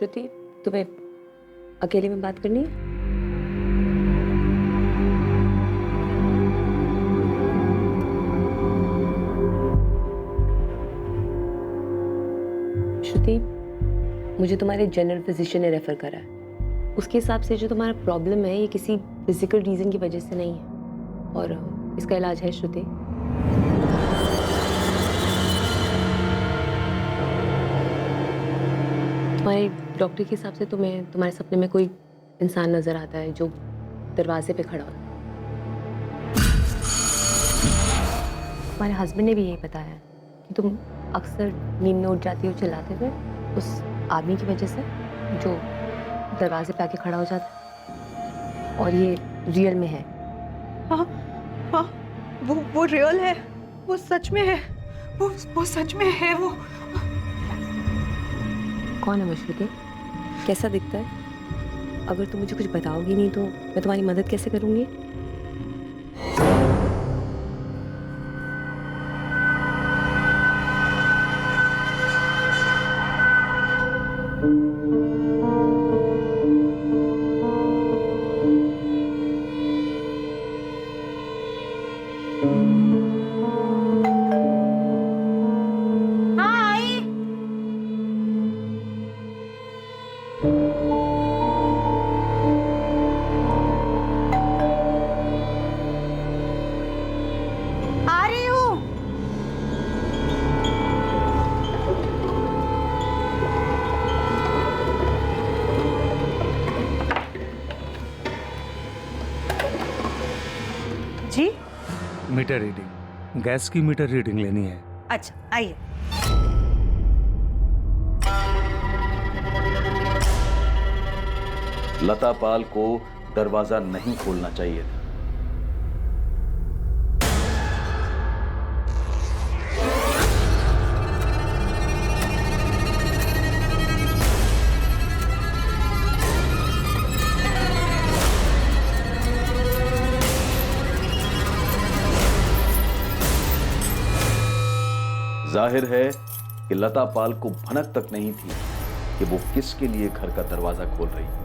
श्रुति, तुम्हें अकेले में बात करनी है? श्रुति, मुझे तुम्हारे जनरल फिजिशियन ने रेफर करा है। उसके हिसाब से जो तुम्हारा प्रॉब्लम है ये किसी फिजिकल रीजन की वजह से नहीं है और इसका इलाज है। श्रुति, तुम्हारे डॉक्टर के हिसाब से तुम्हें तुम्हारे सपने में कोई इंसान नजर आता है जो दरवाजे पे खड़ा हो। तुम्हारे हस्बैंड ने भी यही बताया कि तुम अक्सर नींद में उठ जाती हो चिल्लाते हुए उस आदमी की वजह से जो दरवाजे पे आके खड़ा हो जाता है, और ये रियल में है। हाँ हाँ, वो रियल है, वो सच में है, वो सच में है। वो कौन है श्रुति? कैसा दिखता है? अगर तुम मुझे कुछ बताओगी नहीं तो मैं तुम्हारी मदद कैसे करूंगी? जी? मीटर रीडिंग, गैस की मीटर रीडिंग लेनी है। अच्छा आइए। लता पाल को दरवाजा नहीं खोलना चाहिए था। जाहिर है कि लता पाल को भनक तक नहीं थी कि वो किसके लिए घर का दरवाजा खोल रही है।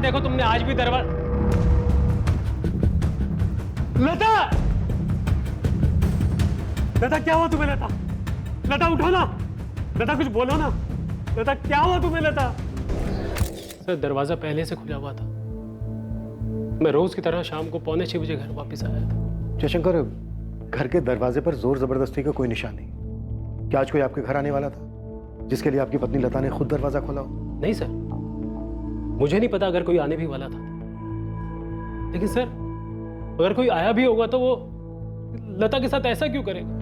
देखो तुमने आज भी दरवाजा। लता, लता क्या हुआ तुम्हें? लता, लता उठो ना, लता कुछ बोलो ना। लता क्या हुआ तुम्हें? लता सर, दरवाजा पहले से खुला हुआ था। मैं रोज की तरह शाम को 5:45 घर वापस आया था। जयशंकर, घर के दरवाजे पर जोर जबरदस्ती का कोई निशान नहीं। क्या आज कोई आपके घर आने वाला था जिसके लिए आपकी पत्नी लता ने खुद दरवाजा खोला हो? नहीं सर, मुझे नहीं पता अगर कोई आने भी वाला था, लेकिन सर अगर कोई आया भी होगा तो वो लता के साथ ऐसा क्यों करेगा?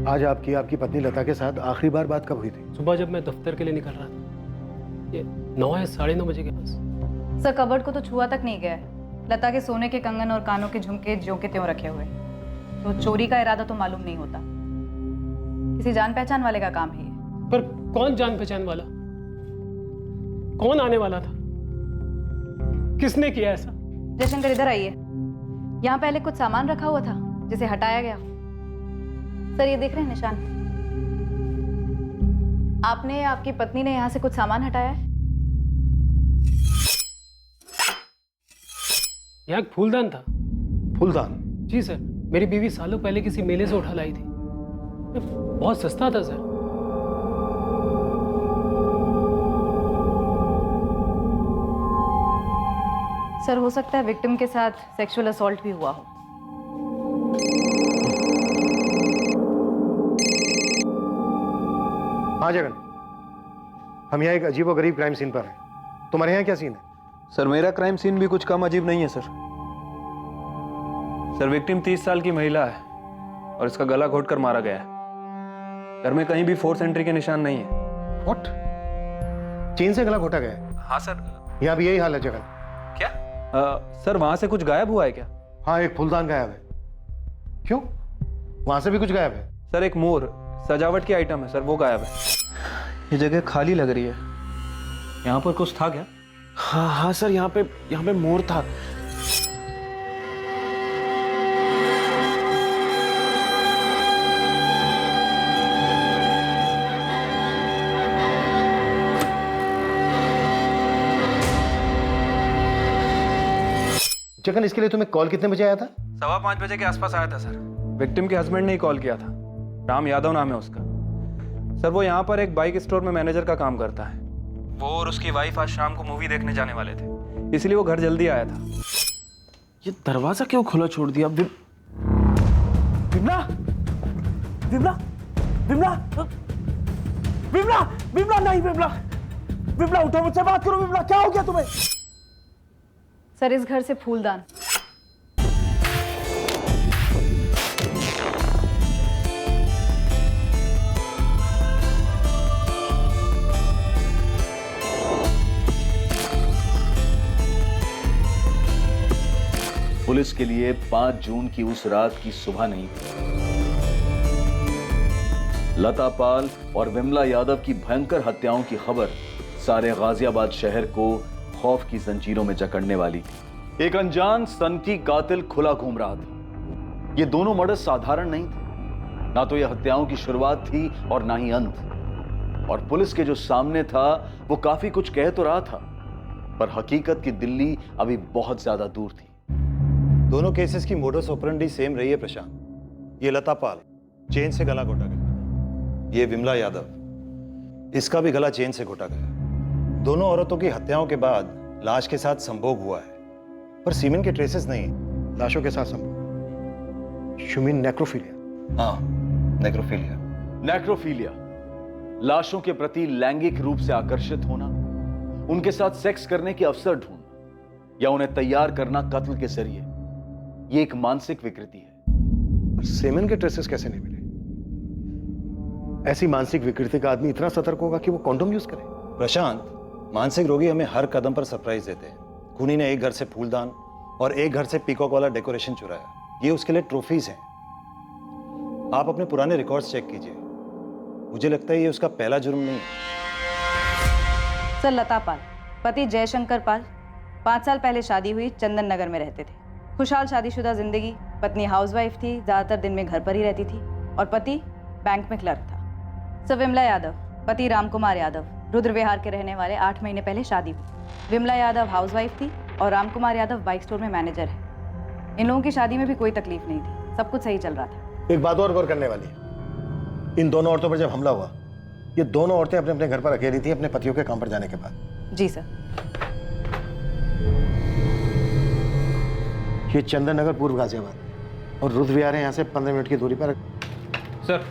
आज आपकी पत्नी लता के साथ आखिरी बार बात कब हुई थी? सुबह जब मैं दफ्तर के लिए निकल रहा था, ये 9 या 9:30 बजे के पास। सर, कबर्ड को तो छुआ तक नहीं गया है। लता के सोने के कंगन और कानों के झुमके ज्यों के त्यों रखे हुए, तो चोरी का इरादा तो मालूम नहीं होता। किसी जान पहचान वाले का काम है ये। पर कौन जान पहचान वाला? कौन आने वाला था? किसने किया ऐसा? जयशंकर, इधर आइए। यहाँ पहले कुछ सामान रखा हुआ था जिसे हटाया गया। सर, ये देख रहे हैं निशान? आपने, आपकी पत्नी ने यहाँ से कुछ सामान हटाया है। यहाँ एक फूलदान था। फूलदान? जी सर, मेरी बीवी सालों पहले किसी मेले से उठा लाई थी। बहुत सस्ता था सर। सर हो सकता है विक्टिम के साथ सेक्सुअल असॉल्ट भी हुआ हो। हाँ जगन, हम यहाँ एक अजीब और गरीब क्राइम सीन पर हैं। तुम्हारे यहाँ क्या सीन है? सर मेरा क्राइम सीन भी कुछ कम अजीब नहीं है सर। सर विक्टिम 30 साल की महिला है और इसका गला घोटकर मारा गया है। घर में कहीं भी फोर्स एंट्री के निशान नहीं है। व्हाट? चेन से गला घोटा गया है? हाँ सर। यहाँ भी यही हाल है जगन। क्या? सर वहां से कुछ गायब हुआ है क्या? हाँ, एक फूलदान गायब है। क्यों? वहां से भी कुछ गायब है? सर एक मोर सजावट की आइटम है सर, वो गायब है। ये जगह खाली लग रही है। यहाँ पर कुछ था क्या? हाँ सर, यहाँ पे मोर था। जगन, इसके लिए तुम्हें कॉल कितने बजे आया था? 5:15 बजे के आसपास आया था सर। विक्टिम के हस्बैंड ने ही कॉल किया था। राम यादव नाम है उसका। सर वो यहाँ पर एक बाइक स्टोर में मैनेजर का काम करता है। वो और उसकी वाइफ आज शाम को मूवी देखने जाने वाले थे, इसलिए वो घर जल्दी आया था। ये दरवाजा क्यों खुला छोड़ दिया? विमला, विमला, विमला, विमला, विमला नहीं, विमला, विमला उठो, मुझसे बात करो। विमला, क्या हो गया तुम्हें? सर इस घर से फूलदान। पुलिस के लिए 5 जून की उस रात की सुबह नहीं थी। लता पाल और विमला यादव की भयंकर हत्याओं की खबर सारे गाजियाबाद शहर को खौफ की जंजीरों में जकड़ने वाली थी। एक अनजान सनकी कातिल खुला घूम रहा था। ये दोनों मर्डर साधारण नहीं थे। ना तो ये हत्याओं की शुरुआत थी और ना ही अंत। और पुलिस के जो सामने था वो काफी कुछ कह तो रहा था, पर हकीकत की दिल्ली अभी बहुत ज्यादा दूर थी। दोनों केसेस की मोडस ऑपरेंडी सेम रही है प्रशांत। ये लता पाल, चेन से गला घोटा गया। ये विमला यादव, इसका भी गला चेन से घोटा गया। दोनों औरतों की हत्याओं के बाद लाश के साथ संभोग हुआ है, पर सीमेन के ट्रेसेस नहीं। लाशों के साथ संभोग, शुमिन नेक्रोफिलिया। हाँ, नेक्रोफिलिया। नेक्रोफिलिया लाशों के प्रति लैंगिक रूप से आकर्षित होना, उनके साथ सेक्स करने के अवसर ढूंढना या उन्हें तैयार करना कत्ल के जरिए, ये एक मानसिक विकृति है। सेमेन के ट्रेसेस कैसे नहीं मिले? ऐसी मानसिक विकृति का आदमी इतना सतर्क होगा कि वो कॉन्डोम यूज करे? प्रशांत, मानसिक रोगी हमें हर कदम पर सरप्राइज देते हैं। खूनी ने एक घर से फूलदान और एक घर से पीकॉक वाला डेकोरेशन चुराया। ये उसके लिए ट्रॉफीज हैं। आप अपने पुराने रिकॉर्ड्स चेक कीजिए। मुझे लगता है ये उसका पहला जुर्म नहीं है। सर लता पाल, पति जयशंकर पाल, 5 साल पहले शादी हुई, चंदन नगर में रहते थे। खुशहाल शादीशुदा जिंदगी। पत्नी हाउसवाइफ थी, ज्यादातर दिन में घर पर ही रहती थी, और पति बैंक में क्लर्क था। सर विमला यादव, पति रामकुमार यादव, रुद्र विहार के रहने वाले, 8 महीने पहले शादी हुई। विमला यादव हाउसवाइफ थी और रामकुमार यादव बाइक स्टोर में मैनेजर है। इन लोगों की शादी में भी कोई तकलीफ नहीं थी, सब कुछ सही चल रहा था। एक बात और गौर करने वाली है। इन दोनों औरतों पर जब हमला हुआ, ये दोनों औरतें अपने अपने घर पर अकेली थी अपने पतियों के काम पर जाने के बाद। जी सर। ये चंदन नगर पूर्व गाजियाबाद और रुद्र विहार है यहाँ से 15 मिनट की दूरी पर। सर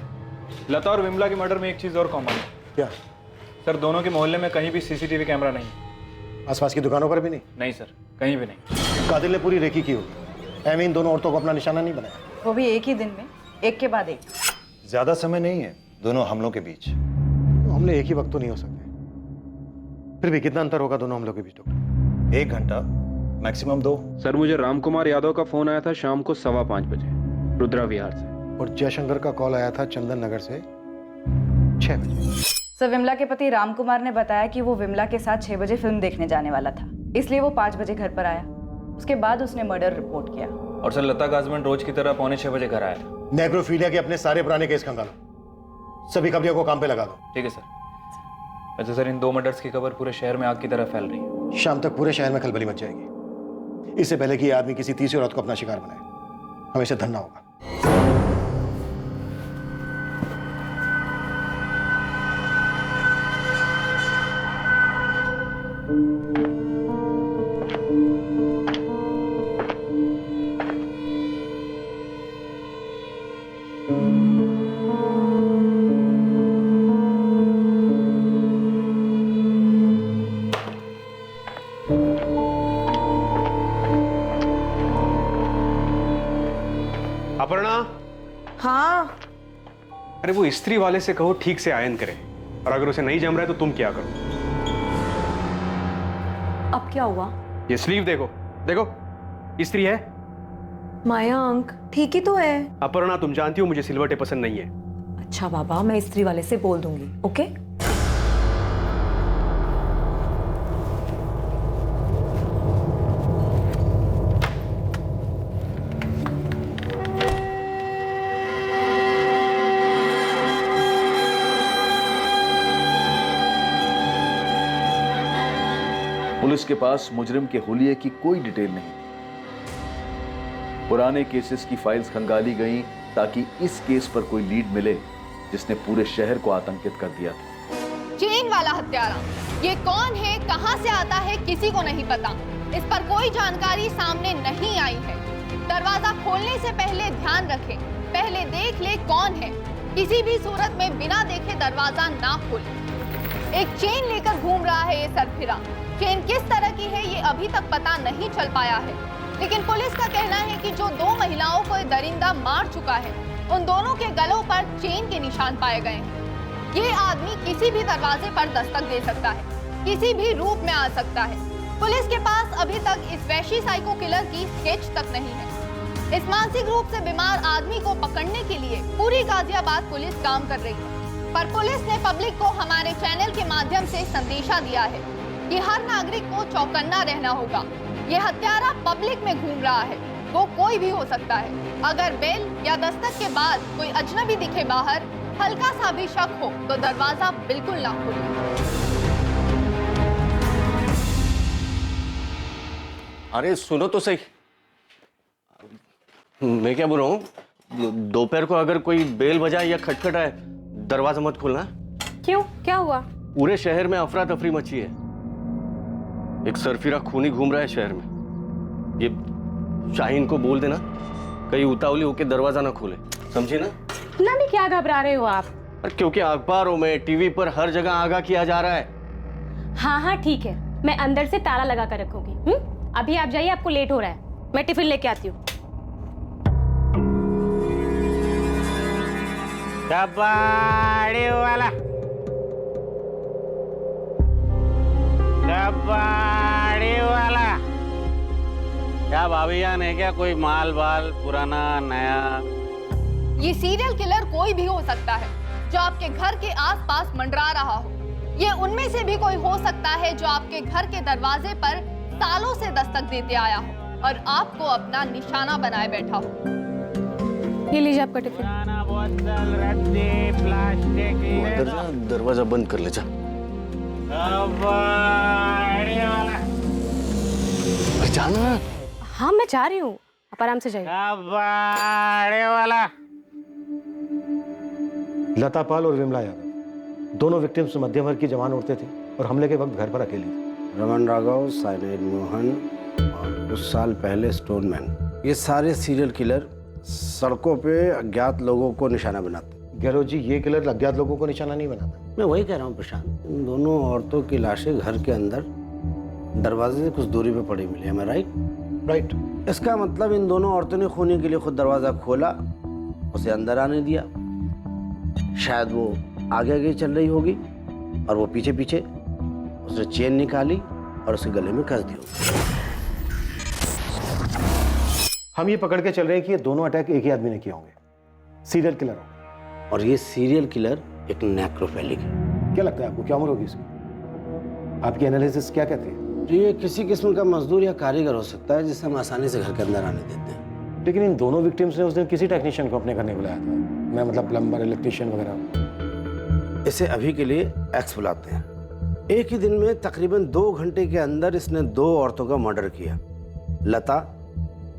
लता और विमला की मर्डर में एक चीज और कॉमन है। क्या? सर दोनों के मोहल्ले में कहीं भी सीसीटीवी कैमरा नहीं है। आसपास की दुकानों पर भी नहीं? नहीं सर, कहीं भी नहीं। कातिल ने पूरी रेकी की होगी। ऐमें इन दोनों औरतों को अपना निशाना नहीं बनाया। वो भी एक ही दिन में, एक के बाद एक। ज्यादा समय नहीं है दोनों हमलों के बीच। हमले एक ही वक्त तो नहीं हो सकते। फिर भी कितना अंतर होगा दोनों हमलों के बीच डॉक्टर? 1 घंटा, मैक्सिमम 2। सर मुझे रामकुमार यादव का फोन आया था शाम को 5:15 बजे रुद्रा विहार से, और जयशंकर का कॉल आया था चंदन नगर से 6 बजे। सर विमला के पति रामकुमार ने बताया कि वो विमला के साथ 6 बजे फिल्म देखने जाने वाला था, इसलिए वो 5 बजे घर पर आया। उसके बाद उसने मर्डर रिपोर्ट किया। और सर लता का हस्बैंड रोज की तरह 5:45 बजे घर आया था। नेक्रोफिलिया के अपने सारे पुराने केस खंगालो, सभी खबरियों को काम पे लगा दो। ठीक है सर। अच्छा सर, इन 2 मर्डर्स की खबर पूरे शहर में आग की तरह फैल रही है। शाम तक पूरे शहर में खलबली मच जाएगी। इससे पहले कि ये आदमी किसी तीसरी औरत को अपना शिकार बनाए, हमें इसे धरना होगा। अरे वो इस्त्री वाले से कहो ठीक से आयन करे, और अगर उसे नहीं जम रहा है तो तुम क्या करो? अब क्या हुआ? ये स्लीव देखो, देखो इस्त्री है। मयंक ठीक ही तो है। अपर्णा, तुम जानती हो मुझे सिलवटे पसंद नहीं है। अच्छा बाबा, मैं इस्त्री वाले से बोल दूंगी। ओके। पुलिस के पास मुजरिम के हुलिये की कोई डिटेल नहीं। पुराने केसेस की फाइल्स खंगाली गईं ताकि इस केस पर कोई लीड मिले जिसने पूरे शहर को आतंकित कर दिया था। चेन वाला हत्यारा, ये कौन है, कहां से आता है, किसी को नहीं पता। इस पर कोई जानकारी सामने नहीं आई है। दरवाजा खोलने से पहले ध्यान रखें, पहले देख ले कौन है। किसी भी सूरत में बिना देखे दरवाजा ना खोले। एक चेन लेकर घूम रहा है ये सरफिरा। चेन किस तरह की है ये अभी तक पता नहीं चल पाया है, लेकिन पुलिस का कहना है कि जो 2 महिलाओं को दरिंदा मार चुका है, उन दोनों के गलों पर चेन के निशान पाए गए हैं। ये आदमी किसी भी दरवाजे पर दस्तक दे सकता है, किसी भी रूप में आ सकता है। पुलिस के पास अभी तक इस वैशी साइको किलर की स्केच तक नहीं है। इस मानसिक रूप से बीमार आदमी को पकड़ने के लिए पूरी गाजियाबाद पुलिस काम कर रही है, पर पुलिस ने पब्लिक को हमारे चैनल के माध्यम से संदेशा दिया है कि हर नागरिक को चौकन्ना रहना होगा। ये हत्यारा पब्लिक में घूम रहा है, वो कोई भी हो सकता है। अगर बेल या दस्तक के बाद कोई अजनबी दिखे बाहर, हल्का सा भी शक हो तो दरवाजा बिल्कुल ना खोलें। अरे सुनो तो सही, मैं क्या बोल रहा हूँ, दोपहर को अगर कोई बेल बजाए या खटखटाए, दरवाजा मत खोलना। क्यों, क्या हुआ? पूरे शहर में अफरा तफरी मची है। एक सरफिरा खूनी घूम रहा है शहर में। ये शाहीन को बोल देना कहीं उतावली होके दरवाजा ना खोले, समझे ना? इतना भी क्या घबरा रहे हो आप? क्योंकि अखबारों में, टीवी पर हर जगह आगाह किया जा रहा है। हाँ हाँ ठीक है, मैं अंदर से ताला लगा कर रखूंगी। अभी आप जाइए, आपको लेट हो रहा है। मैं टिफिन लेके आती हूँ। कबाड़ी वाला, कबाड़ी वाला। क्या भाभी जान है क्या? कोई माल बाल पुराना नया? ये सीरियल किलर कोई भी हो सकता है जो आपके घर के आसपास मंडरा रहा हो। ये उनमें से भी कोई हो सकता है जो आपके घर के दरवाजे पर सालों से दस्तक देते आया हो और आपको अपना निशाना बनाए बैठा हो। ये लीजिए आपका टिफिन। बोतल, रद्दी, प्लास्टिक। अंदर जा, दरवाजा बंद कर ले जा। कबाड़ी वाला। जाना। हाँ मैं जा रही हूँ, आप आराम से जाइए। कबाड़ी वाला। लता पाल और विमला यादव दोनों विक्टिम्स मध्यम वर्ग की जवान औरतें थी और हमले के वक्त घर पर अकेली थी। रमन राघव, साइनेड मोहन और कुछ साल पहले स्टोनमैन, ये सारे सीरियल किलर सड़कों पे अज्ञात लोगों को निशाना बनाते। गहलोत जी, ये किलर अज्ञात लोगों को निशाना नहीं बनाता। मैं वही कह रहा हूँ प्रशांत, इन दोनों औरतों की लाशें घर के अंदर दरवाजे से कुछ दूरी पे पड़ी मिली। है राइट? राइट। इसका मतलब इन दोनों औरतों ने खूनी के लिए खुद दरवाजा खोला, उसे अंदर आने दिया। शायद वो आगे आगे चल रही होगी और वो पीछे पीछे उसने चेन निकाली और उसे गले में कस दी। हम ये पकड़ के चल रहे हैं कि ये दोनों अटैक एक ही आदमी ने किए होंगे, सीरियल किलर होंगे। और ये सीरियल किलर एक नेक्रोफिलिक है। क्या लगता है आपको, क्या उम्र होगी इसकी? आपकी एनालिसिस क्या कहती है? ये किसी किस्म का मजदूर या कारीगर हो सकता है जिसे हम आसानी से घर के अंदर आने देते हैं। लेकिन इन दोनों विक्टिम्स ने उस दिन किसी टेक्नीशियन को अपने घर नहीं बुलाया था। मैं मतलब प्लम्बर, इलेक्ट्रिशियन वगैरह। इसे अभी के लिए एक्स बुलाते हैं। एक ही दिन में तकरीबन 2 घंटे के अंदर इसने 2 औरतों का मर्डर किया, लता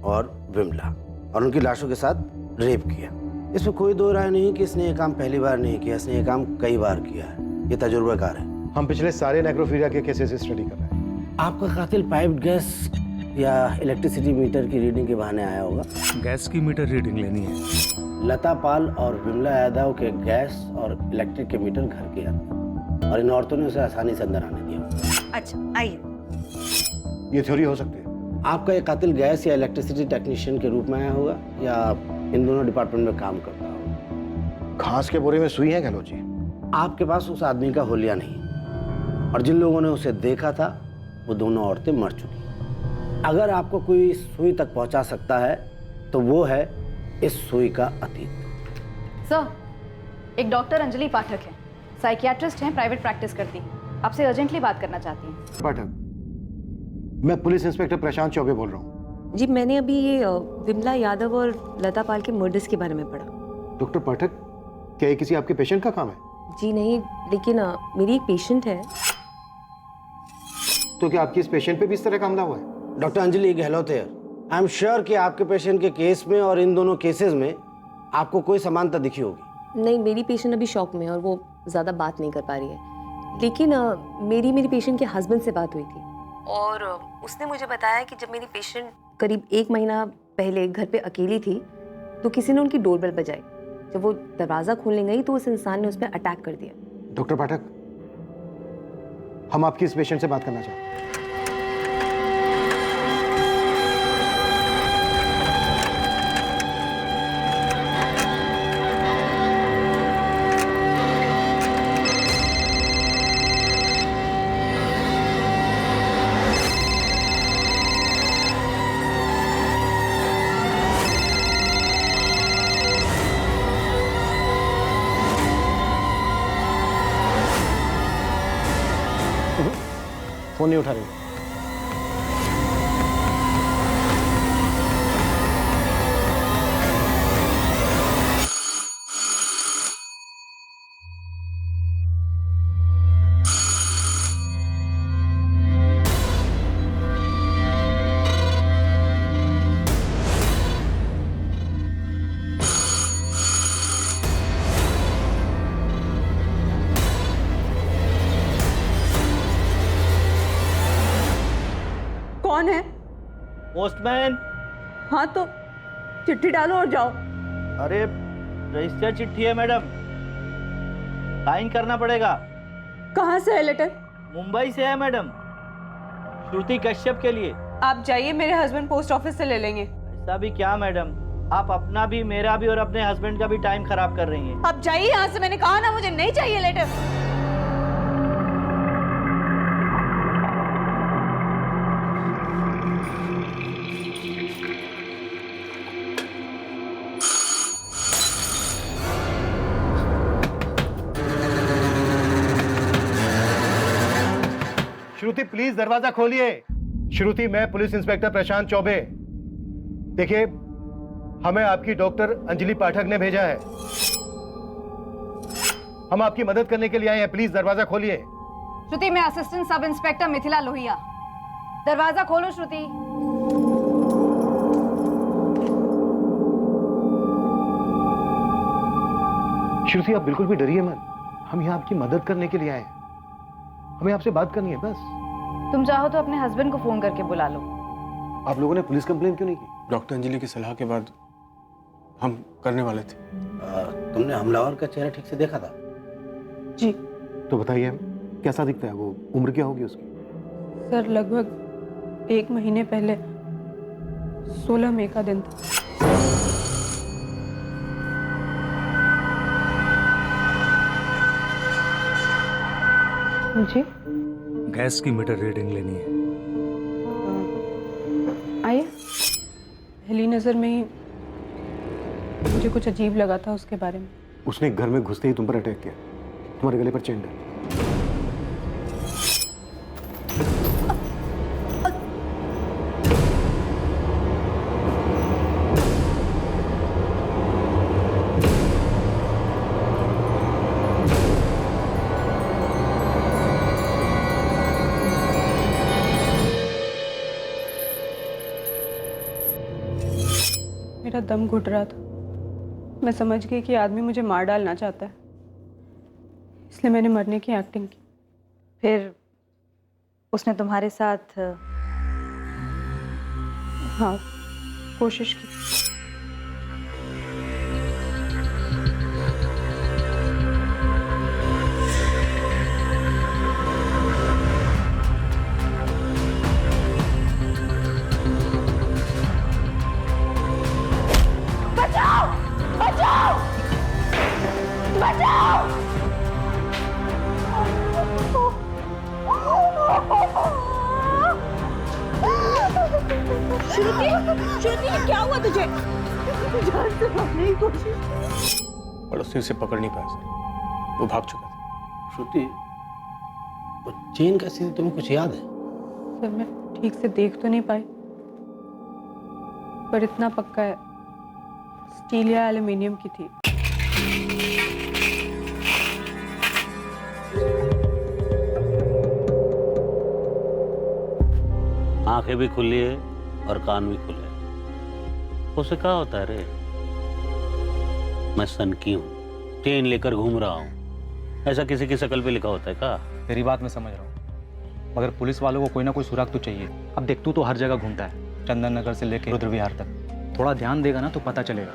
और विमला, और उनकी लाशों के साथ रेप किया। इसमें कोई दो राय नहीं कि इसने ये काम पहली बार नहीं किया, इसने ये काम कई बार किया है। ये तजुर्बाकार है। हम पिछले सारे नेक्रोफीलिया के केसेस स्टडी कर रहे हैं। आपका कातिल पाइप्ड गैस या इलेक्ट्रिसिटी मीटर की रीडिंग के बहाने आया होगा। गैस की मीटर रीडिंग लेनी है। लता पाल और विमला यादव के गैस और इलेक्ट्रिक के मीटर घर के अंदर, और इन औरतों ने उसे आसानी से अंदर आने दिया। अच्छा आइए, ये थ्योरी हो सकती है। आपका ये कातिल गैस या इलेक्ट्रिसिटी टेक्नीशियन के रूप में आया होगा या इन दोनों डिपार्टमेंट में काम करता होगा? घास के बोरे में सुई है गहलोत जी? आपके पास उस आदमी का होलिया नहीं, और जिन लोगों ने उसे देखा था वो दोनों औरतें मर चुकी। अगर आपको कोई सुई तक पहुंचा सकता है तो वो है इस सुई का अतीत। सर, एक डॉक्टर अंजलि पाठक है, साइकियाट्रिस्ट हैं, प्राइवेट प्रैक्टिस करती हैं, आपसे अर्जेंटली बात करना चाहती हैं। पाठक, मैं पुलिस इंस्पेक्टर प्रशांत चौबे बोल रहा हूँ। जी, मैंने अभी ये विमला यादव और लता पाल के मर्डर्स के बारे में पढ़ा। डॉक्टर पाठक, क्या ये किसी आपके पेशेंट का काम है? जी नहीं, लेकिन मेरी एक पेशेंट है। तो क्या आपकी इस पेशेंट पे भी इस तरह का हमला हुआ है? डॉक्टर अंजलि गहलोत है। आई एम श्योर कि आपके पेशेंट के केस में और इन दोनों केसेस में आपको कोई समानता दिखी होगी। नहीं, मेरी पेशेंट अभी शॉक में है और वो ज़्यादा बात नहीं कर पा रही है। लेकिन मेरी पेशेंट के हस्बैंड से बात हुई थी और उसने मुझे बताया कि जब मेरी पेशेंट करीब 1 महीना पहले घर पे अकेली थी तो किसी ने उनकी डोरबेल बजाई। जब वो दरवाज़ा खोलने गई तो उस इंसान ने उस पर अटैक कर दिया। डॉक्टर पाठक, हम आपकी इस पेशेंट से बात करना चाहते हैं। फोन नहीं उठा रहे। कौन है? पोस्टमैन। हाँ तो चिट्ठी डालो और जाओ। अरे रजिस्टर चिट्ठी है मैडम, साइन करना पड़ेगा। कहाँ से है लेटर? मुंबई से है मैडम, श्रुति कश्यप के लिए। आप जाइए, मेरे हस्बैंड पोस्ट ऑफिस से ले लेंगे। ऐसा भी क्या मैडम, आप अपना भी, मेरा भी और अपने हस्बैंड का भी टाइम खराब कर रही हैं। आप जाइए यहाँ से, मैंने कहा ना मुझे नहीं चाहिए लेटर। श्रुति, प्लीज दरवाजा खोलिए। श्रुति, मैं पुलिस इंस्पेक्टर प्रशांत चौबे। देखिए, हमें आपकी डॉक्टर अंजलि पाठक ने भेजा है। हम आपकी मदद करने के लिए आए हैं, प्लीज दरवाजा खोलिए। श्रुति, मैं assistant sub inspector Mithila Lohia. दरवाजा खोलो श्रुति। श्रुति, आप बिल्कुल भी डरिए मत, हम यहाँ आपकी मदद करने के लिए आए हैं। हमें आपसे बात करनी है बस। तुम चाहो तो अपने हस्बैंड को फोन करके बुला लो। आप लोगों ने पुलिस कंप्लेन क्यों नहीं की? डॉक्टर अंजलि की सलाह के बाद हम करने वाले थे। तुमने हमलावर का चेहरा ठीक से देखा था? जी तो बताइए, कैसा दिखता है वो? उम्र क्या होगी उसकी? सर, लगभग 1 महीने पहले 16 मई का दिन था। जी, गैस की मीटर रीडिंग लेनी है। आइए। पहली नज़र में ही मुझे कुछ अजीब लगा था उसके बारे में। उसने घर में घुसते ही तुम पर अटैक किया, तुम्हारे गले पर चेन डाली। मेरा दम घुट रहा था। मैं समझ गई कि आदमी मुझे मार डालना चाहता है, इसलिए मैंने मरने की एक्टिंग की। फिर उसने तुम्हारे साथ? हाँ, कोशिश की। श्रुति क्या हुआ तुझे? जान से मारने की कोशिश। पड़ोसी उसे पकड़ नहीं पाया सर, वो भाग चुका था। श्रुति, वो चेन कैसी थी, तुम्हें कुछ याद है? सर मैं ठीक से देख तो नहीं पाई, पर इतना पक्का है स्टील या एल्युमिनियम की थी। आंखें भी खुली है और कान भी खुले हैं। उसे क्या होता है रे? मैं सनकी हूँ, चेन लेकर घूम रहा हूँ, ऐसा किसी की शक्ल पे लिखा होता है क्या? तेरी बात मैं समझ रहा हूँ, मगर पुलिस वालों को कोई ना कोई सुराग तो चाहिए। अब देख तू तो हर जगह घूमता है, चंदन नगर से लेकर रुद्र विहार तक। थोड़ा ध्यान देगा ना तो पता चलेगा।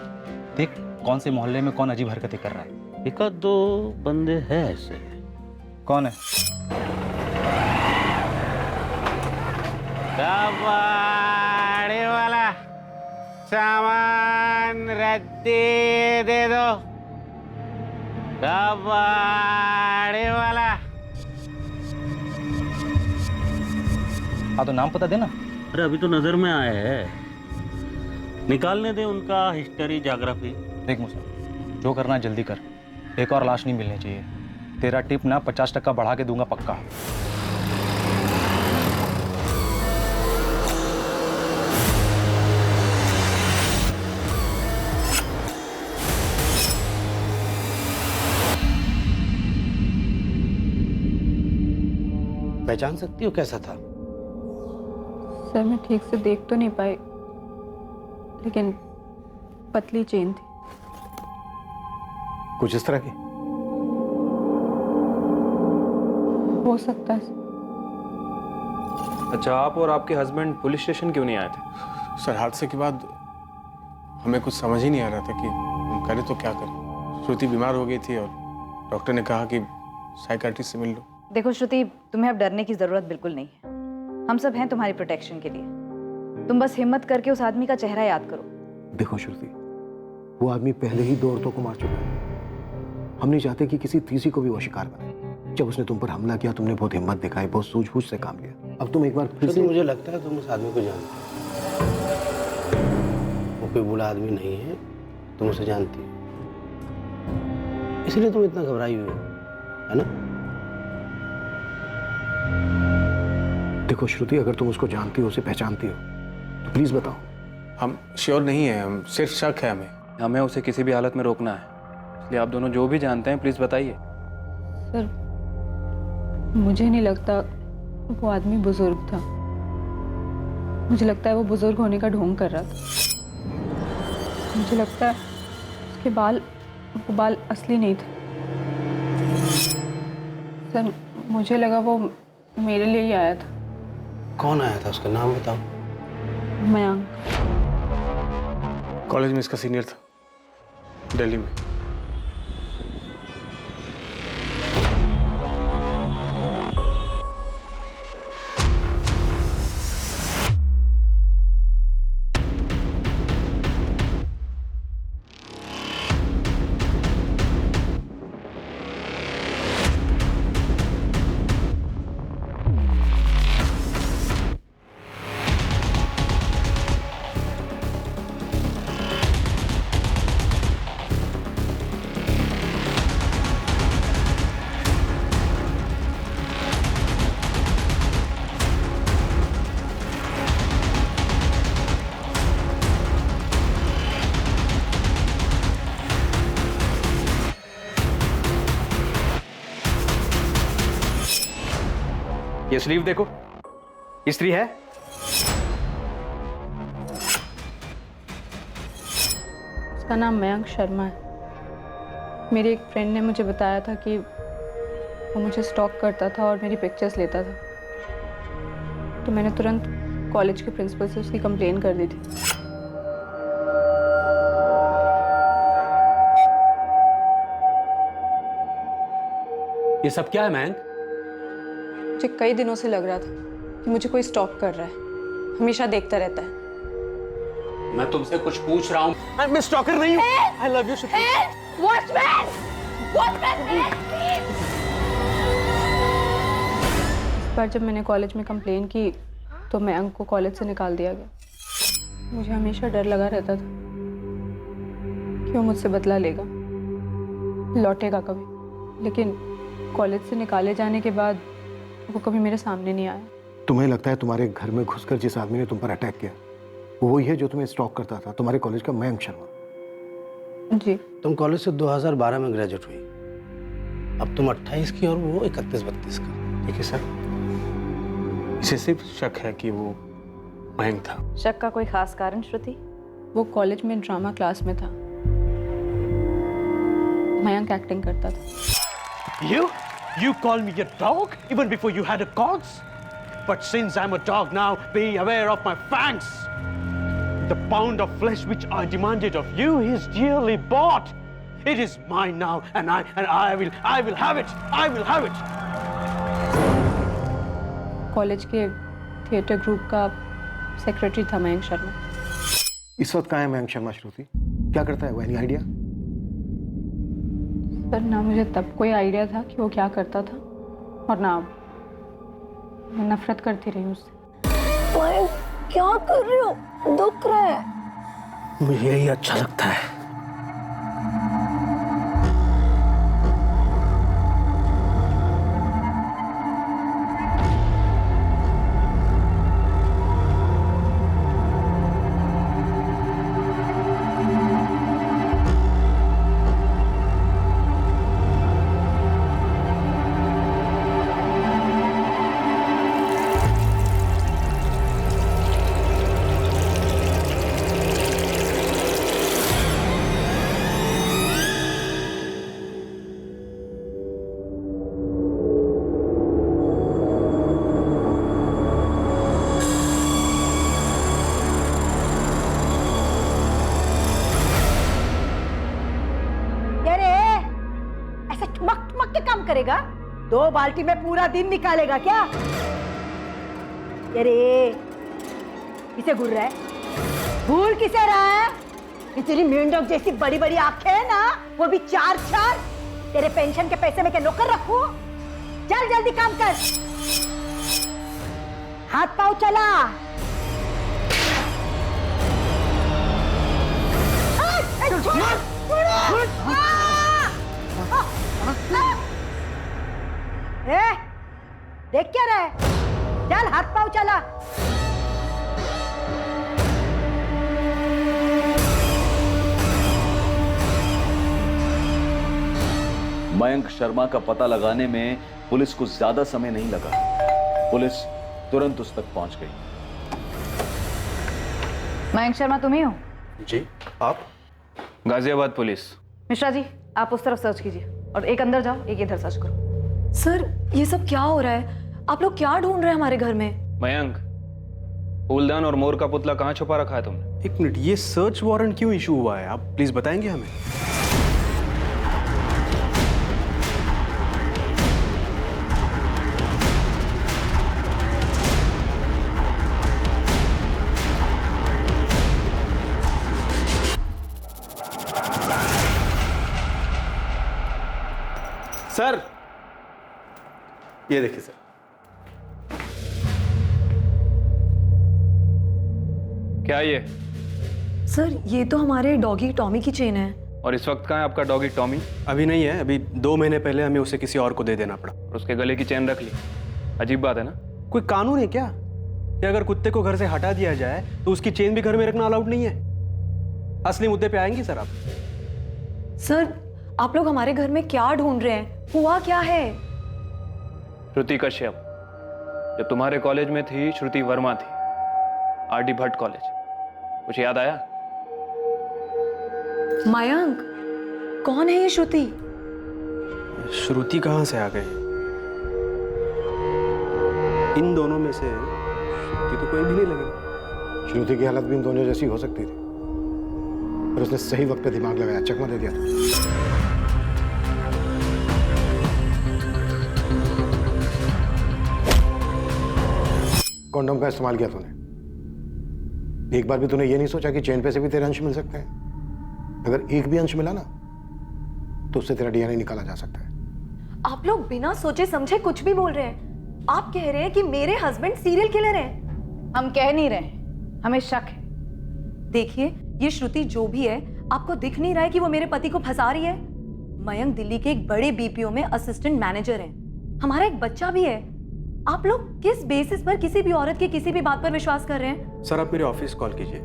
देख कौन से मोहल्ले में कौन अजीब हरकतें कर रहा है। एक आध दो बंदे हैं ऐसे। कौन है? कबाड़ी वाला सामान रद्दी दे दो। कबाड़ी वाला। हाँ तो नाम पता देना। अरे अभी तो नजर में आए हैं, निकालने दे उनका हिस्ट्री ज्योग्राफी। देख मुझे जो करना है जल्दी कर, एक और लाश नहीं मिलनी चाहिए। तेरा टिप ना 50% बढ़ा के दूंगा पक्का। पहचान सकती हो कैसा था? सर मैं ठीक से देख तो नहीं पाई, लेकिन पतली चेन थी। कुछ इस तरह की? हो सकता है। अच्छा, आप और आपके हस्बैंड पुलिस स्टेशन क्यों नहीं आए थे? सर हादसे के बाद हमें कुछ समझ ही नहीं आ रहा था कि हम करें तो क्या करें। श्रुति बीमार हो गई थी और डॉक्टर ने कहा कि साइकियाट्रिस्ट से मिल लो। देखो श्रुति, तुम्हें अब डरने की जरूरत बिल्कुल नहीं है। हम सब हैं तुम्हारी प्रोटेक्शन के लिए। तुम बस हिम्मत करके उस आदमी का चेहरा याद करो। देखो श्रुति, वो आदमी पहले ही 2 औरतों को मार चुका है। हम नहीं चाहते कि किसी तीसरी को भी वो शिकार बने। जब उसने तुम पर हमला किया तुमने बहुत हिम्मत दिखाई, बहुत सूझबूझ से काम लिया। अब तुम एक बार फिर से... मुझे लगता है तुम उस आदमी को जानते हो। वो कोई बुरा आदमी नहीं है, तुम उसे जानती हो, इसलिए तुम इतना घबराई हुई हो, है ना? देखो श्रुति, अगर तुम उसको जानती हो, उसे पहचानती हो, तो प्लीज बताओ। हम श्योर नहीं है, हम सिर्फ शक है हमें उसे किसी भी हालत में रोकना है, इसलिए आप दोनों जो भी जानते हैं प्लीज बताइए। सर मुझे नहीं लगता वो आदमी बुजुर्ग था। मुझे लगता है वो बुजुर्ग होने का ढोंग कर रहा था। मुझे लगता है उसके वो बाल असली नहीं थे। सर मुझे लगा वो मेरे लिए ही आया था। कौन आया था? उसका नाम बताओ। मयंक। कॉलेज में इसका सीनियर था, दिल्ली में। ये स्लीव देखो, स्त्री है। उसका नाम मयंक शर्मा है। मेरी एक फ्रेंड ने मुझे बताया था कि वो मुझे स्टॉक करता था और मेरी पिक्चर्स लेता था, तो मैंने तुरंत कॉलेज के प्रिंसिपल से उसकी कंप्लेन कर दी थी। ये सब क्या है मयंक? मुझे कई दिनों से लग रहा था कि मुझे कोई स्टॉक कर रहा है। हमेशा देखता रहता है। मैं तुमसे कुछ पूछ रहा हूँ। मैं स्टॉकर नहीं हूँ। I love you, watchman! इस बार जब मैंने कॉलेज में कंप्लेन की तो मयंक को कॉलेज से निकाल दिया गया। मुझे हमेशा डर लगा रहता था कि वो मुझसे बदला लेगा, लौटेगा कभी। लेकिन कॉलेज से निकाले जाने के बाद वो कभी मेरे सामने नहीं आया। तुम्हें लगता है तुम्हारे घर में घुसकर जिस आदमी ने तुम पर अटैक किया वो वही है जो तुम्हें स्टॉक करता था, तुम्हारे कॉलेज का मयंक शर्मा? जी। तुम कॉलेज से 2012 में ग्रेजुएट हुई, अब तुम 28 की और वो 31-32 का। देखिए सर, इसे सिर्फ शक है कि वो मयंक था। शक का कोई खास कारण श्रुति? वो कॉलेज में ड्रामा क्लास में था, मयंक एक्टिंग करता था। You call me a dog even before you had a cause? But since I'm a dog now, be aware of my fangs. The pound of flesh which I demanded of you is dearly bought. It is mine now, and I will have it. I will have it. College के theatre group का secretary था मयंक शर्मा। इस वक्त कहाँ है मयंक शर्मा श्रुति? क्या करता है वो? Any idea? पर ना मुझे तब कोई आइडिया था कि वो क्या करता था, और ना मैं नफरत करती रही उससे। क्या कर रहे हो? दुख रहा है। मुझे यही अच्छा लगता है। करेगा? 2 बाल्टी में पूरा दिन निकालेगा क्या? अरे किसे घूर रहा है? भूल किसे रहा है? ये तेरी मेंढक जैसी बड़ी बड़ी आंखें है ना, वो भी 4-4। तेरे पेंशन के पैसे में क्या नौकर रखूं? चल जल्दी काम कर, हाथ पाँव चला। देख क्या रहा है? चल हाथ पाँव चला। मयंक शर्मा का पता लगाने में पुलिस को ज्यादा समय नहीं लगा। पुलिस तुरंत उस तक पहुंच गई। मयंक शर्मा तुम ही हो? जी। आप? गाजियाबाद पुलिस। मिश्रा जी, आप उस तरफ सर्च कीजिए और एक अंदर जाओ, एक इधर सर्च करो। सर, ये सब क्या हो रहा है? आप लोग क्या ढूंढ रहे हैं हमारे घर में? मयंक, फूलदान और मोर का पुतला कहाँ छुपा रखा है तुमने? एक मिनट, ये सर्च वारंट क्यों इशू हुआ है? आप प्लीज बताएंगे हमें। सर, ये देखिए सर। क्या ये? सर, ये तो हमारे डॉगी टॉमी की चेन है। और इस वक्त कहाँ है आपका डॉगी टॉमी? अभी नहीं है, अभी 2 महीने पहले हमें उसे किसी और को दे देना पड़ा। और उसके गले की चेन रख ली? अजीब बात है ना। कोई कानून है क्या कि अगर कुत्ते को घर से हटा दिया जाए तो उसकी चेन भी घर में रखना अलाउड नहीं है? असली मुद्दे पे आएंगे सर आप। सर, आप लोग हमारे घर में क्या ढूंढ रहे हैं? हुआ क्या है? श्रुति कश्यप, जब तुम्हारे कॉलेज में थी श्रुति वर्मा थी, आरडी भट्ट कॉलेज। कुछ याद आया? मयंक, कौन है ये श्रुति? श्रुति कहाँ से आ गई? इन दोनों में से श्रुति तो कोई भी नहीं लगे। श्रुति की हालत भी इन दोनों जैसी हो सकती थी, पर उसने सही वक्त पे दिमाग लगाया, चकमा दे दिया था। कॉन्डोम का इस्तेमाल किया तूने। एक बार भी तूने ये नहीं सोचा कि चेन पे से भी तेरे अंश मिल सकते हैं? अगर एक भी अंश मिला ना तो उससे तेरा डीएनए निकाला जा सकता है। आप लोग बिना सोचे समझे कुछ भी बोल रहे हैं। आप कह रहे हैं कि मेरे हस्बैंड सीरियल किलर हैं। हम कह नहीं रहे, हमें शक है। देखिए, ये श्रुति जो भी है, आपको दिख नहीं रहा है कि वो मेरे पति को फंसा रही है? मयंक दिल्ली के एक बड़े बीपीओ में असिस्टेंट मैनेजर हैं। हमारा एक बच्चा भी है। आप लोग किस बेसिस पर किसी भी औरत की किसी भी बात पर विश्वास कर रहे हैं? सर, आप मेरे ऑफिस कॉल कीजिए।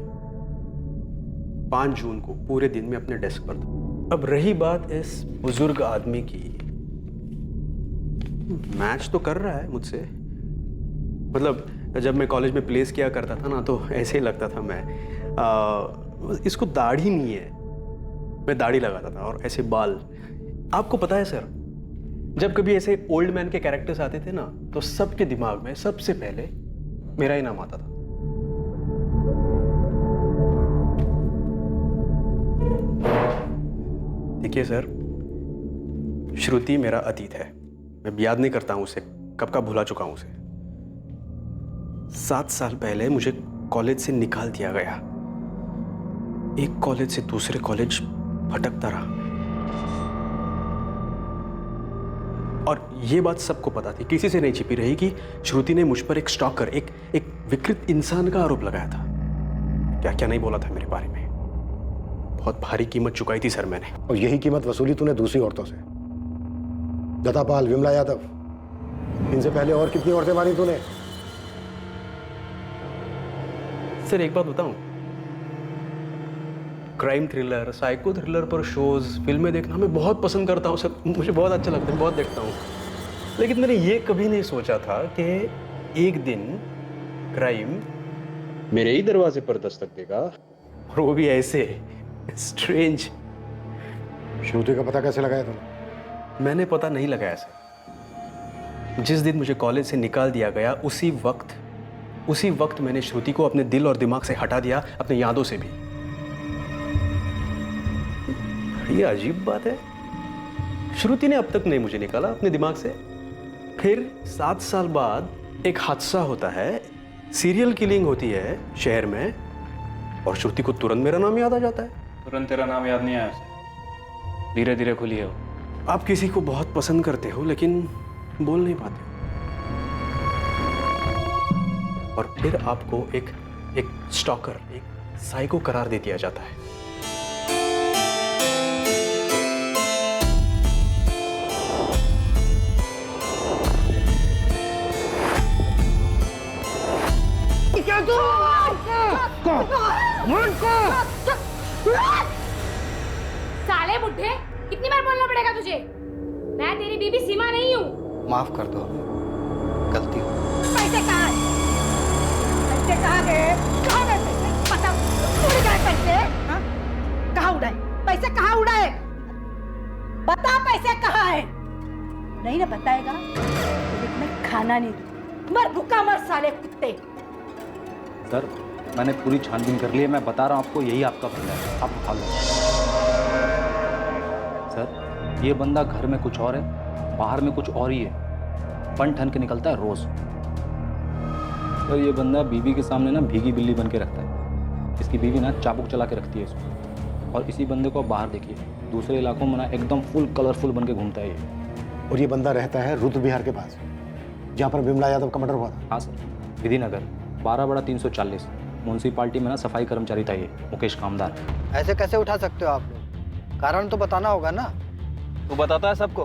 5 जून को पूरे दिन में अपने डेस्क पर था। अब रही बात इस बुजुर्ग आदमी की, मैच तो कर रहा है मुझसे। मतलब जब मैं कॉलेज में प्लेस किया करता था ना, तो ऐसे ही लगता था मैं। इसको दाढ़ी नहीं है, मैं दाढ़ी लगाता था और ऐसे बाल। आपको पता है सर, जब कभी ऐसे ओल्ड मैन के कैरेक्टर्स आते थे ना, तो सबके दिमाग में सबसे पहले मेरा ही नाम आता था। देखिए सर, श्रुति मेरा अतीत है। मैं याद नहीं करता हूं उसे, कब का भुला चुका हूं उसे। 7 साल पहले मुझे कॉलेज से निकाल दिया गया। एक कॉलेज से दूसरे कॉलेज भटकता रहा, और ये बात सबको पता थी, किसी से नहीं छिपी रही कि श्रुति ने मुझ पर एक स्टॉकर, एक विकृत इंसान का आरोप लगाया था। क्या क्या नहीं बोला था मेरे बारे में। बहुत भारी कीमत चुकाई थी सर मैंने। और यही कीमत वसूली तूने दूसरी औरतों से। लता पाल, विमला यादव, इनसे पहले और कितनी औरतें मारी तूने? सर एक बात बताऊं, क्राइम थ्रिलर, साइको थ्रिलर पर शोज, फिल्में देखना मैं बहुत पसंद करता हूं सर। मुझे बहुत अच्छा लगता है, बहुत देखता हूं। लेकिन मैंने ये कभी नहीं सोचा था कि एक दिन क्राइम मेरे ही दरवाजे पर दस्तक देगा, और वो भी ऐसे स्ट्रेंज। श्रुति का पता कैसे लगाया तूने? मैंने पता नहीं लगाया सर। जिस दिन मुझे कॉलेज से निकाल दिया गया, उसी वक्त मैंने श्रुति को अपने दिल और दिमाग से हटा दिया, अपनी यादों से भी। ये अजीब बात है, श्रुति ने अब तक नहीं मुझे निकाला अपने दिमाग से। फिर 7 साल बाद एक हादसा होता है, सीरियल किलिंग होती है शहर में, और श्रुति को तुरंत मेरा नाम याद आ जाता है। तुरंत तेरा नाम याद नहीं आया उसे, धीरे धीरे खुली है वो। आप किसी को बहुत पसंद करते हो लेकिन बोल नहीं पाते, और फिर आपको एक स्टॉकर, एक साइको करार दे दिया जाता है। साले बुड्ढे, कितनी बार बोलना पड़ेगा तुझे? मैं तेरी बीबी सीमा नहीं हूँ। माफ कर दो, गलती हो। पैसे कहाँ हैं? पैसे कहाँ गए? कहाँ गए पैसे? पता उड़ गए पैसे? हाँ? कहाँ उड़ाए? पैसे कहाँ उड़ाए? बता पैसे कहाँ हैं? नहीं ना बताएगा तो मैं खाना नहीं दूँ। मर भूखा मर साले कुत्ते। सर मैंने पूरी छानबीन कर ली है, मैं बता रहा हूँ आपको, यही आपका बंदा है, आप उठा लो। सर ये बंदा घर में कुछ और है, बाहर में कुछ और ही है, बन ठन के निकलता है रोज। सर ये बंदा बीवी के सामने ना भीगी बिल्ली बन के रखता है, इसकी बीवी ना चाबुक चला के रखती है इसको। और इसी बंदे को बाहर देखिए, दूसरे इलाकों में ना एकदम फुल कलरफुल बन के घूमता है ये। और ये बंदा रहता है रुद्र विहार के पास, जहाँ पर विमला यादव का मर्डर हुआ था। हाँ सर, विधि नगर 12/340 म्यूनसिपालिटी में ना सफाई कर्मचारी था ये, मुकेश कामदार। ऐसे कैसे उठा सकते हो आप लोग? कारण तो बताना होगा ना। तू बताता है सबको,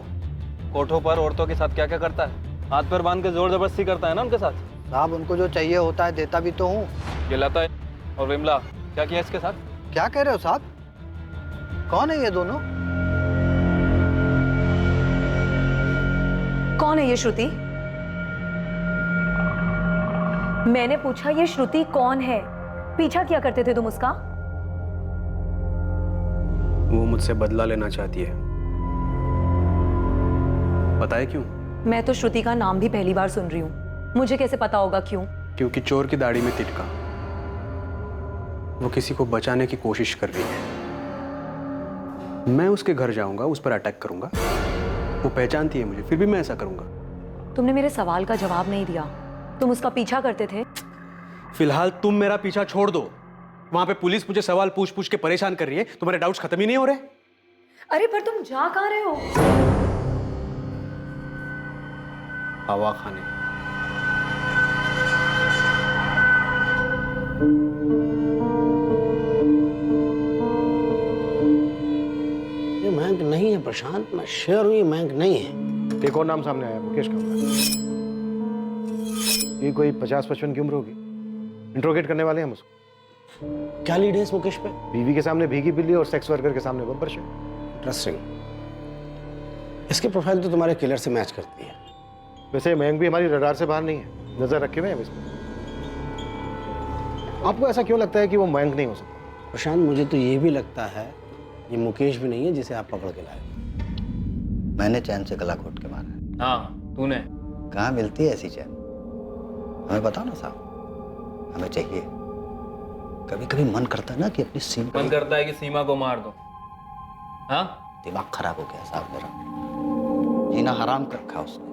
कोठों पर औरतों के साथ क्या क्या करता है, हाथ पैर बांध के जोर जबरदस्ती करता है ना उनके साथ। साहब उनको जो चाहिए होता है देता भी तो हूँ। ये लता और विमला क्या किया इसके साथ? क्या कह रहे हो साहब? कौन है ये दोनों? कौन है ये श्रुति? मैंने पूछा ये श्रुति कौन है? पीछा किया करते थे तुम उसका? वो मुझसे बदला लेना चाहती है। बताए क्यों? मैं तो श्रुति का नाम भी पहली बार सुन रही हूँ, मुझे कैसे पता होगा क्यों? क्योंकि चोर की दाढ़ी में तिटका, वो किसी को बचाने की कोशिश कर रही है। मैं उसके घर जाऊंगा, उस पर अटैक करूंगा। वो पहचानती है मुझे, फिर भी मैं ऐसा करूंगा। तुमने मेरे सवाल का जवाब नहीं दिया। तुम उसका पीछा करते थे? फिलहाल तुम मेरा पीछा छोड़ दो। वहां पे पुलिस मुझे सवाल पूछ पूछ के परेशान कर रही है, तुम्हारे डाउट्स खत्म ही नहीं हो रहे। अरे पर तुम जा कहाँ रहे हो? हवा खाने। ये मयंक नहीं है प्रशांत, मैं श्योर हूँ ये मयंक नहीं है। एक और नाम सामने आया, मुकेश का। ये कोई 50-55 की उम्र होगी। इंट्रोगेट करने वाले हैं हम उसको। क्या लीड है इस मुकेश पे? बीवी के सामने भीगी बिल्ली और सेक्स वर्कर के सामने बम्पर शेर। इंटरेस्टिंग। इसकी प्रोफाइल तो तुम्हारे किलर से मैच करती है। वैसे मयंक भी हमारी रडार से बाहर नहीं है, नजर रखे हुए हैं हम इसमें। आपको ऐसा क्यों लगता है कि वो मयंक नहीं हो सकता? प्रशांत, मुझे तो ये भी लगता है ये मुकेश भी नहीं है जिसे आप पकड़ के लाए। मैंने चैन से गला घोट के मारा। हाँ तूने। कहाँ मिलती है ऐसी चैन? हमें बताओ ना साहब, हमें चाहिए। कभी कभी मन करता है ना कि अपनी सीमा, मन करता है कि सीमा को मार दो। हाँ, दिमाग खराब हो गया साहब मेरा। जीना हराम कर रखा उसने।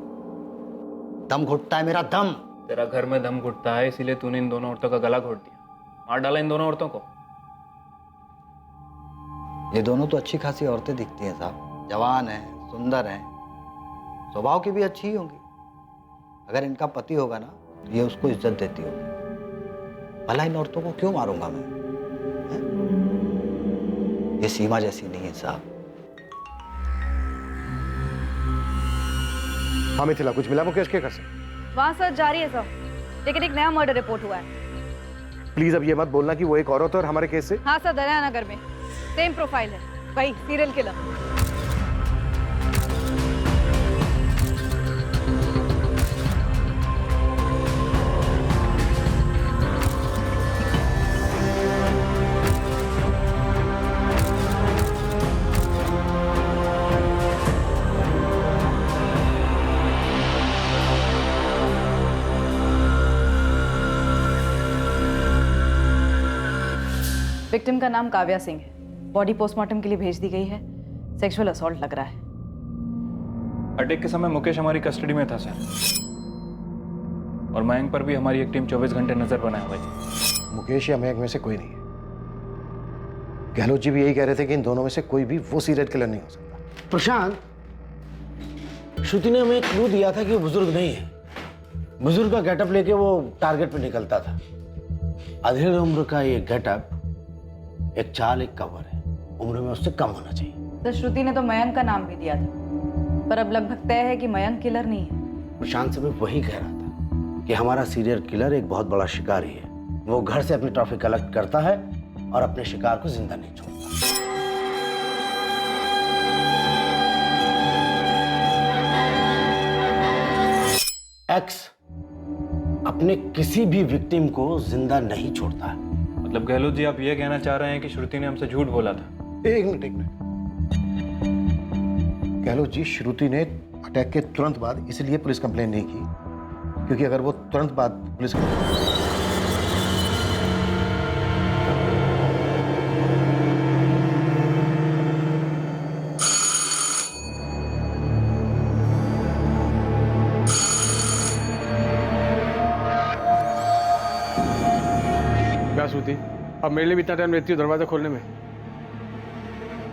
दम घुटता है मेरा दम। तेरा घर में दम घुटता है, इसीलिए तूने इन दोनों औरतों का गला घोट दिया, मार डाला इन दोनों औरतों को। ये दोनों तो अच्छी खासी औरतें दिखती हैं साहब, जवान हैं, सुंदर हैं, स्वभाव की भी अच्छी ही होंगी। अगर इनका पति होगा ना तो ये उसको इज्जत देती होगी। भला इन औरतों को क्यों मारूंगा मैं? है? ये सीमा जैसी नहीं है साहब। हाँ मिथिला, कुछ मिला मुकेश के घर से? वहाँ सर्च जारी है सर, लेकिन एक नया मर्डर रिपोर्ट हुआ है। प्लीज अब ये मत बोलना कि वो एक औरत है और हमारे केस से। हाँ सर, दरिया नगर में सेम प्रोफाइल है, वही सीरियल किलर। विक्टिम का नाम काव्या सिंह है। बॉडी पोस्टमार्टम के लिए भेज दी गई है। सेक्सुअल असॉल्ट लग रहा है। अटैक के समय मुकेश हमारी कस्टडी में था सर, और मयंक पर भी हमारी एक टीम 24 घंटे नजर बनाए हुए थी। मुकेश या मयंक में से कोई नहीं है। गहलोत जी भी यही कह रहे थे कि इन दोनों में से कोई भी वो सीरियल किलर नहीं हो सकता। प्रशांत, श्रुति ने हमें एक क्लू दिया था कि वो बुजुर्ग नहीं है। बुजुर्ग का गेटअप लेके वो टारगेट पे निकलता था। अधेड़ उम्र का ये गेटअप एक चाल, एक कवर है। उम्र में उससे कम होना चाहिए। तो श्रुति ने तो मयंक का नाम भी दिया था, पर अब लगभग तय है कि मयंक किलर नहीं है। प्रशांत से मैं वही कह रहा था कि हमारा सीरियल किलर एक बहुत बड़ा शिकारी है। वो घर से अपनी ट्रॉफी कलेक्ट करता है और अपने शिकार को जिंदा नहीं छोड़ता। एक्स अपने किसी भी विक्टिम को जिंदा नहीं छोड़ता है। मतलब गहलोत जी, आप ये कहना चाह रहे हैं कि श्रुति ने हमसे झूठ बोला था? एक मिनट। गहलोत जी, श्रुति ने अटैक के तुरंत बाद इसलिए पुलिस कंप्लेन नहीं की क्योंकि अगर वो तुरंत बाद पुलिस क्या श्रुति, अब मेरे लिए भी इतना टाइम रहती हो दरवाजा खोलने में?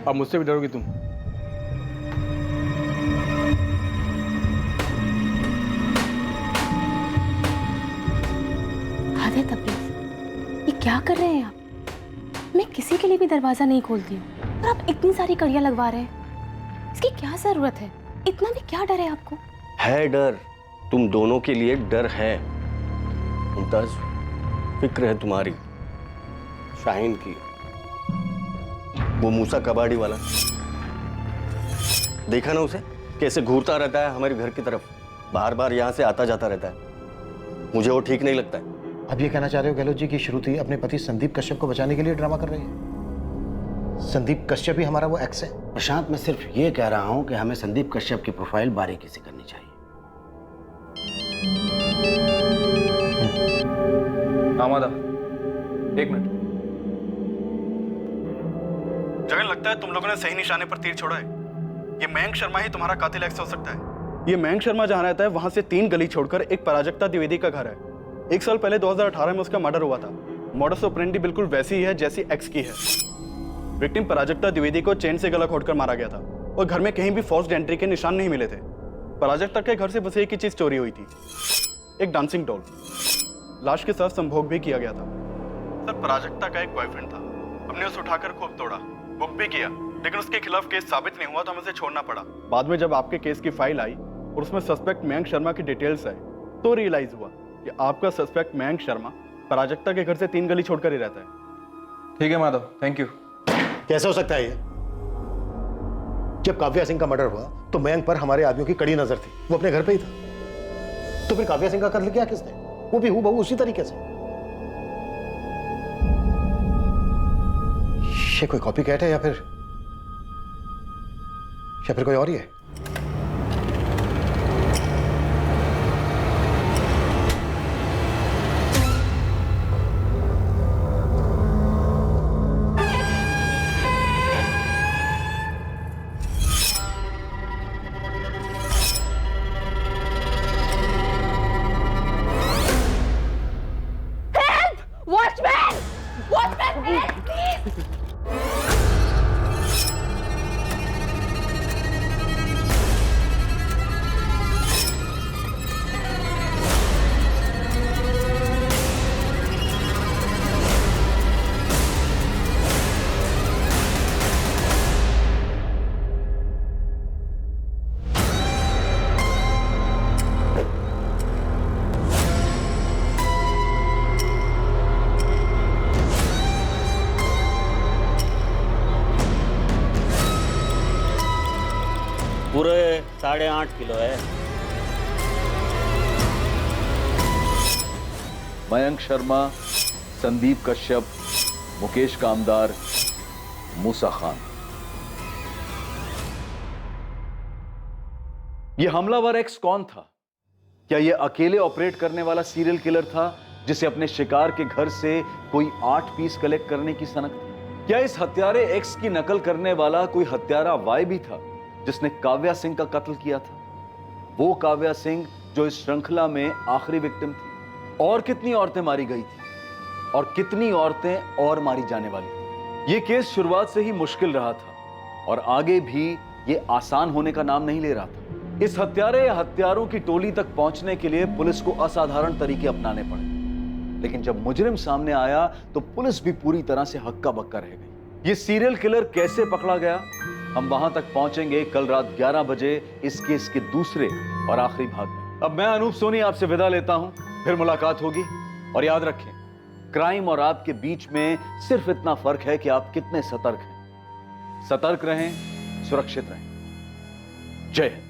अब मुझसे भी डरोगी तुम? आदे तबरेज़, ये क्या कर रहे हैं आप? मैं किसी के लिए भी दरवाजा नहीं खोलती हूँ और आप इतनी सारी कड़ियाँ लगवा रहे हैं। इसकी क्या जरूरत है? इतना भी क्या डर है आपको? है डर, तुम दोनों के लिए डर है मुमताज। फिक्र है तुम्हारी शाहीन की, वो मूसा कबाड़ी वाला। देखा ना उसे, कैसे घूरता रहता है हमारे घर की तरफ, बार बार यहाँ से आता जाता रहता है। मुझे वो ठीक नहीं लगता है। अब ये कहना चाह रहे हो गहलोत जी कि श्रुति अपने पति संदीप कश्यप को बचाने के लिए ड्रामा कर रही है? संदीप कश्यप ही हमारा वो एक्स है। प्रशांत, मैं सिर्फ ये कह रहा हूं कि हमें संदीप कश्यप की प्रोफाइल बारीकी से करनी चाहिए। आमादा, एक मिनट। जगन, लगता है तुम लोगों ने सही निशाने पर तीर छोड़ा है। ये मयंक शर्मा ही तुम्हारा कातिल एक्स हो सकता है। ये मयंक शर्मा जहाँ रहता है वहां से 3 गली छोड़कर एक प्राजक्ता द्विवेदी का घर है। 1 साल पहले 2018 में उसका मर्डर हुआ था। मॉडस ऑपरेंडी बिल्कुल वैसी ही है जैसी एक्स की है। विक्टिम प्राजक्ता द्विवेदी को चेन से गला घोटकर मारा गया था और घर में कहीं भी फोर्स्ड एंट्री के निशान नहीं मिले थे। प्राजक्ता के घर से बस एक ही चीज चोरी हुई थी, एक डांसिंग डॉल। लाश के साथ संभोग भी किया गया था। सर, प्राजक्ता का एक बॉयफ्रेंड था, हमने उसे उठाकर खूब तोड़ा, बुक भी किया, लेकिन उसके खिलाफ केस साबित नहीं हुआ तो हमें उसे छोड़ना पड़ा। बाद में जब आपके केस की फाइल आई और उसमें सस्पेक्ट मयंक शर्मा की डिटेल्स आए तो रियलाइज हुआ कि आपका सस्पेक्ट मयंक शर्मा प्राजक्ता के घर से 3 गली छोड़कर ही रहता है। ठीक है माधव, थैंक यू। कैसे हो सकता है ये? जब काव्या सिंह का मर्डर हुआ तो मयंक पर हमारे आदमियों की कड़ी नजर थी, वो अपने घर पे ही था। तो फिर काव्या सिंह का कत्ल किया किसने? वो भी हूबहू उसी तरीके से। ये कोई कॉपी कैट है या फिर कोई और ही है? Watchman! Watchman, help, please! पूरे 8.5 किलो है। मयंक शर्मा, संदीप कश्यप, मुकेश कामदार, मूसा खान। यह हमलावर एक्स कौन था? क्या यह अकेले ऑपरेट करने वाला सीरियल किलर था जिसे अपने शिकार के घर से कोई 8 पीस कलेक्ट करने की सनक थी? क्या इस हत्यारे एक्स की नकल करने वाला कोई हत्यारा वाई भी था जिसने काव्या सिंह का कत्ल किया था? वो काव्या सिंह जो इस श्रृंखला में आखिरी विक्टिम थी। और कितनी औरतें मारी गई थी और कितनी औरतें और मारी जाने वाली थी? ये केस शुरुआत से ही मुश्किल रहा था और आगे भी ये आसान होने का नाम नहीं ले रहा था। इस हत्यारे या हत्यारों की टोली तक पहुंचने के लिए पुलिस को असाधारण तरीके अपनाने पड़े, लेकिन जब मुजरिम सामने आया तो पुलिस भी पूरी तरह से हक्का बक्का रह गई। ये सीरियल किलर कैसे पकड़ा गया, हम वहां तक पहुंचेंगे कल रात 11 बजे इस केस के दूसरे और आखिरी भाग में। अब मैं अनूप सोनी आपसे विदा लेता हूं, फिर मुलाकात होगी। और याद रखें, क्राइम और आपके बीच में सिर्फ इतना फर्क है कि आप कितने सतर्क हैं। सतर्क रहें, सुरक्षित रहें। जय हिंद।